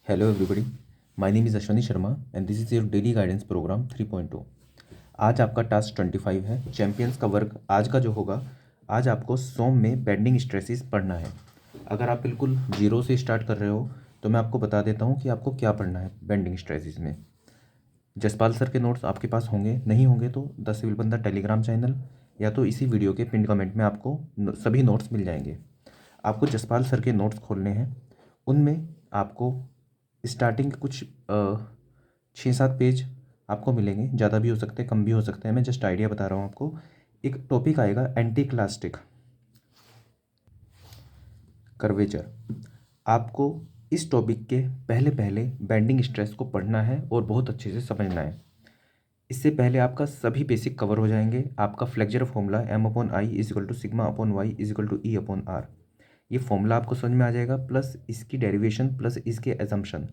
Hello everybody, my name is Ashwani Sharma and this is your daily guidance program 3.0। आज आपका task 25 है champions का work. आज का जो होगा, आज आपको सोम में बेंडिंग स्ट्रेसेस पढ़ना है। अगर आप बिल्कुल जीरो से स्टार्ट कर रहे हो तो मैं आपको बता देता हूँ कि आपको क्या पढ़ना है बेंडिंग स्ट्रेसेस में। जसपाल सर के नोट्स आपके पास होंगे, नहीं होंगे तो द सिविल बंदा टेलीग्राम चैनल या तो इसी वीडियो के पिन कमेंट में आपको सभी नोट्स मिल जाएंगे। आपको जसपाल सर के नोट्स खोलने हैं, उनमें आपको स्टार्टिंग के कुछ 6-7 पेज आपको मिलेंगे, ज़्यादा भी हो सकते हैं कम भी हो सकते हैं, मैं जस्ट आइडिया बता रहा हूँ आपको। एक टॉपिक आएगा एंटीक्लास्टिक कर्वेचर। आपको इस टॉपिक के पहले पहले बेंडिंग स्ट्रेस को पढ़ना है और बहुत अच्छे से समझना है। इससे पहले आपका सभी बेसिक कवर हो जाएंगे। आपका फ्लेक्चर फॉर्मूला M/I = σ/E/R, ये फॉर्मूला आपको समझ में आ जाएगा, प्लस इसकी डेरिवेशन प्लस इसके एजम्पशन,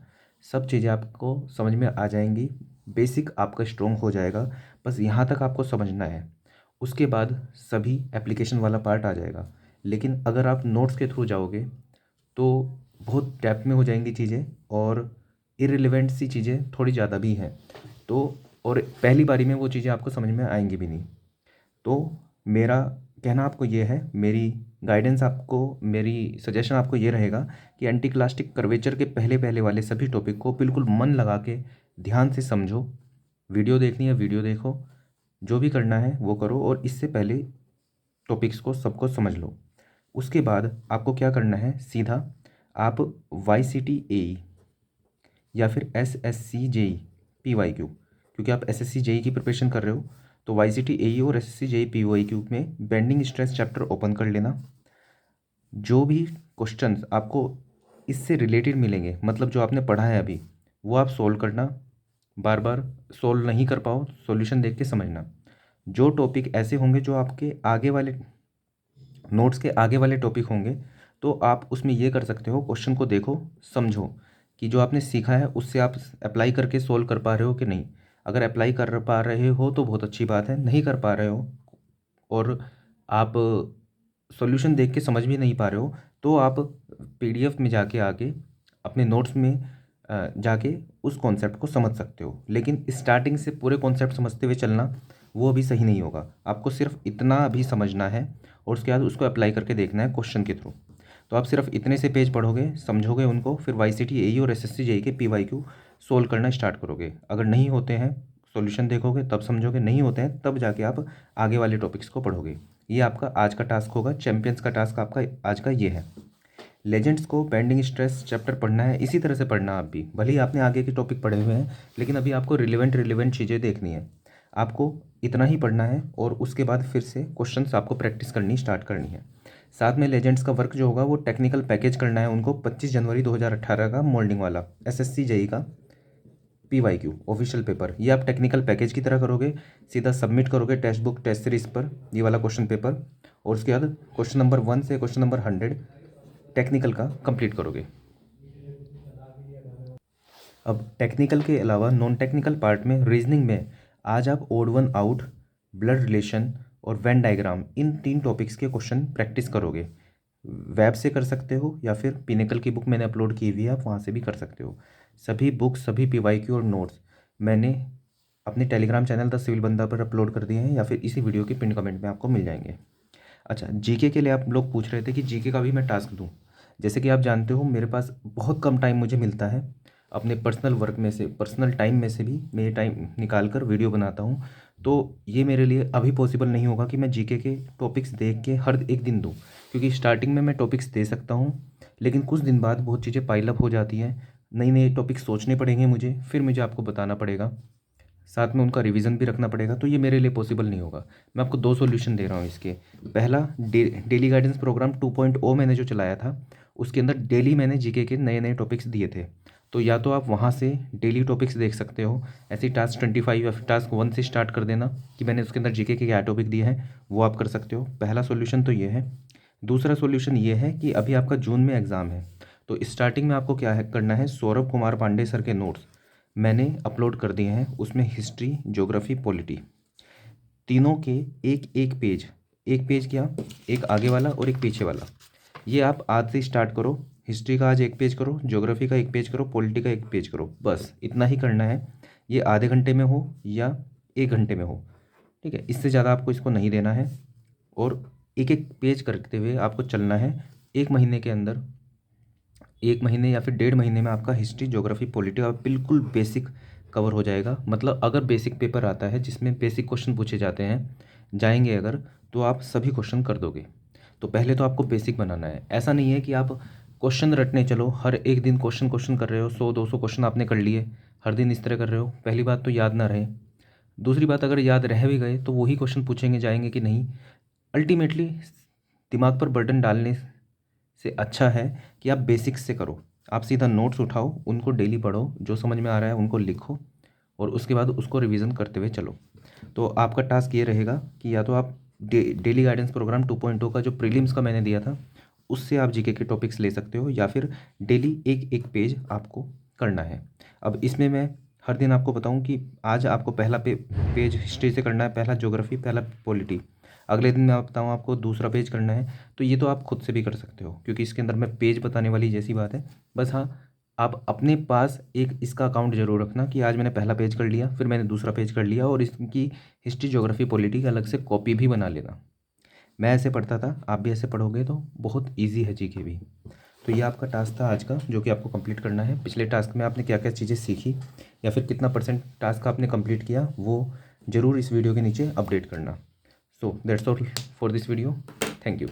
सब चीज़ें आपको समझ में आ जाएंगी। बेसिक आपका स्ट्रॉन्ग हो जाएगा, बस यहाँ तक आपको समझना है। उसके बाद सभी एप्लीकेशन वाला पार्ट आ जाएगा। लेकिन अगर आप नोट्स के थ्रू जाओगे तो बहुत डेप्थ में हो जाएंगी चीज़ें और इररिलेवेंट सी चीज़ें थोड़ी ज़्यादा भी हैं, तो और पहली बारी में वो चीज़ें आपको समझ में आएंगी भी नहीं। तो मेरा कहना आपको ये है, मेरी गाइडेंस आपको, मेरी सजेशन आपको ये रहेगा कि एंटीक्लास्टिक कर्वेचर के पहले पहले वाले सभी टॉपिक को बिल्कुल मन लगा के ध्यान से समझो। वीडियो देखनी है वीडियो देखो, जो भी करना है वो करो, और इससे पहले टॉपिक्स को सबको समझ लो। उसके बाद आपको क्या करना है, सीधा आप YCT AE या फिर SSC JE PYQ, क्योंकि आप SSC JE की प्रिपरेशन कर रहे हो तो YCT AE और SSC JE PYQ में बेंडिंग स्ट्रेस चैप्टर ओपन कर लेना। जो भी क्वेश्चंस आपको इससे रिलेटेड मिलेंगे, मतलब जो आपने पढ़ा है अभी, वो आप सोल्व करना। बार बार सोल्व नहीं कर पाओ, सॉल्यूशन देख के समझना। जो टॉपिक ऐसे होंगे जो आपके आगे वाले नोट्स के आगे वाले टॉपिक होंगे, तो आप उसमें ये कर सकते हो, क्वेश्चन को देखो समझो कि जो आपने सीखा है उससे आप अप्लाई करके सोल्व कर पा रहे हो कि नहीं। अगर अप्लाई कर पा रहे हो तो बहुत अच्छी बात है, नहीं कर पा रहे हो और आप सॉल्यूशन देख के समझ भी नहीं पा रहे हो तो आप PDF में जाके आके अपने नोट्स में जाके उस कॉन्सेप्ट को समझ सकते हो। लेकिन स्टार्टिंग से पूरे कॉन्सेप्ट समझते हुए चलना वो अभी सही नहीं होगा। आपको सिर्फ इतना अभी समझना है और उसके बाद उसको अप्लाई करके देखना है क्वेश्चन के थ्रू। तो आप सिर्फ इतने से पेज पढ़ोगे, समझोगे उनको, फिर YCT AE और SSC JE के PYQ सोल्व करना स्टार्ट करोगे। अगर नहीं होते हैं सॉल्यूशन देखोगे तब समझोगे, नहीं होते हैं तब जाके आप आगे वाले टॉपिक्स को पढ़ोगे। ये आपका आज का टास्क होगा। चैंपियंस का टास्क आपका आज का ये है। लेजेंड्स को बेंडिंग स्ट्रेस चैप्टर पढ़ना है, इसी तरह से पढ़ना आप भी, भले ही आपने आगे के टॉपिक पढ़े हुए हैं लेकिन अभी आपको रिलेवेंट चीज़ें देखनी है। आपको इतना ही पढ़ना है और उसके बाद फिर से क्वेश्चंस आपको प्रैक्टिस करनी स्टार्ट करनी है। साथ में लेजेंड्स का वर्क जो होगा वो टेक्निकल पैकेज करना है उनको 25 जनवरी 2018 का मोल्डिंग वाला SSC JE का PYQ ऑफिशियल पेपर। ये आप टेक्निकल पैकेज की तरह करोगे, सीधा सबमिट करोगे टेक्स्ट बुक टेस्ट सीरीज पर ये वाला क्वेश्चन पेपर, और उसके बाद क्वेश्चन नंबर 1 से क्वेश्चन नंबर 100 टेक्निकल का कंप्लीट करोगे। अब टेक्निकल के अलावा नॉन टेक्निकल पार्ट में रीजनिंग में आज आप odd one out, blood relation और वेन डायग्राम, इन 3 टॉपिक्स के क्वेश्चन प्रैक्टिस करोगे। वेब से कर सकते हो या फिर पिनेकल की बुक मैंने अपलोड की हुई है, आप वहाँ से भी कर सकते हो। सभी बुक्स, सभी PYQ और नोट्स मैंने अपने टेलीग्राम चैनल द सिविल बंदा पर अपलोड कर दिए हैं या फिर इसी वीडियो के पिन कमेंट में आपको मिल जाएंगे। अच्छा, GK के लिए आप लोग पूछ रहे थे कि GK का भी मैं टास्क दूँ। जैसे कि आप जानते हो मेरे पास बहुत कम टाइम मुझे मिलता है, अपने पर्सनल वर्क में से, पर्सनल टाइम में से भी मैं ये टाइम निकाल कर वीडियो बनाता हूँ। तो ये मेरे लिए अभी पॉसिबल नहीं होगा कि मैं GK के टॉपिक्स देख के हर एक दिन दूँ, क्योंकि स्टार्टिंग में मैं टॉपिक्स दे सकता हूँ लेकिन कुछ दिन बाद बहुत चीज़ें पाइल अप हो जाती हैं, नई नई टॉपिक्स सोचने पड़ेंगे मुझे, फिर मुझे आपको बताना पड़ेगा, साथ में उनका रिवीजन भी रखना पड़ेगा, तो ये मेरे लिए पॉसिबल नहीं होगा। मैं आपको 2 सॉल्यूशन दे रहा हूँ इसके। पहला, डेली गाइडेंस प्रोग्राम 2.0 मैंने जो चलाया था उसके अंदर डेली मैंने GK के नए नए टॉपिक्स दिए थे, तो या तो आप वहाँ से डेली टॉपिक्स देख सकते हो, ऐसे ही टास्क 25 या फिर टास्क 1 से स्टार्ट कर देना कि मैंने उसके अंदर GK के क्या टॉपिक दिए हैं, वो आप कर सकते हो। पहला सोल्यूशन तो ये है। दूसरा सोल्यूशन ये है कि अभी आपका जून में एग्ज़ाम है, तो स्टार्टिंग में आपको क्या है करना है, सौरभ कुमार पांडे सर के नोट्स मैंने अपलोड कर दिए हैं। उसमें हिस्ट्री, ज्योग्राफी, पॉलिटी, तीनों के एक एक पेज, एक पेज क्या, एक आगे वाला और एक पीछे वाला, ये आप आज से स्टार्ट करो। हिस्ट्री का आज एक पेज करो, ज्योग्राफी का एक पेज करो, पॉलिटी का एक पेज करो, बस इतना ही करना है। ये आधे घंटे में हो या 1 घंटे में हो, ठीक है, इससे ज़्यादा आपको इसको नहीं देना है। और एक एक पेज करते हुए आपको चलना है। 1 महीने के अंदर, 1 महीने या फिर 1.5 महीने में आपका हिस्ट्री, ज्योग्राफी, पॉलिटी और बिल्कुल बेसिक कवर हो जाएगा। मतलब अगर बेसिक पेपर आता है जिसमें बेसिक क्वेश्चन पूछे जाते हैं, जाएंगे अगर, तो आप सभी क्वेश्चन कर दोगे। तो पहले तो आपको बेसिक बनाना है। ऐसा नहीं है कि आप क्वेश्चन रटने चलो, हर एक दिन क्वेश्चन क्वेश्चन कर रहे हो, 100-200 क्वेश्चन आपने कर लिए, हर दिन इस तरह कर रहे हो। पहली बात तो याद ना रहे, दूसरी बात अगर याद रह भी गए तो वही क्वेश्चन पूछेंगे जाएंगे कि नहीं। अल्टीमेटली दिमाग पर बर्डन डालने से अच्छा है कि आप बेसिक्स से करो। आप सीधा नोट्स उठाओ, उनको डेली पढ़ो, जो समझ में आ रहा है उनको लिखो और उसके बाद उसको रिवीजन करते हुए चलो। तो आपका टास्क ये रहेगा कि या तो आप डेली गाइडेंस प्रोग्राम 2.0 का जो प्रीलिम्स का मैंने दिया था उससे आप जीके के टॉपिक्स ले सकते हो, या फिर डेली एक एक पेज आपको करना है। अब इसमें मैं हर दिन आपको बताऊं कि आज आपको पहला पेज हिस्ट्री से करना है, पहला ज्योग्राफी, पहला पॉलिटी। अगले दिन मैं बताऊँ आपको दूसरा पेज करना है। तो ये तो आप खुद से भी कर सकते हो क्योंकि इसके अंदर मैं पेज बताने वाली जैसी बात है। बस हाँ, आप अपने पास एक इसका अकाउंट जरूर रखना कि आज मैंने पहला पेज कर लिया, फिर मैंने दूसरा पेज कर लिया, और इसकी हिस्ट्री, ज्योग्राफी, पॉलिटी की अलग से कॉपी भी बना लेना। मैं ऐसे पढ़ता था, आप भी ऐसे पढ़ोगे तो बहुत ईजी है जीके भी। तो ये आपका टास्क था आज का जो कि आपको कंप्लीट करना है। पिछले टास्क में आपने क्या क्या चीज़ें सीखी या फिर कितना % टास्क आपने कंप्लीट किया, वो ज़रूर इस वीडियो के नीचे अपडेट करना। So that's all for this video. Thank you.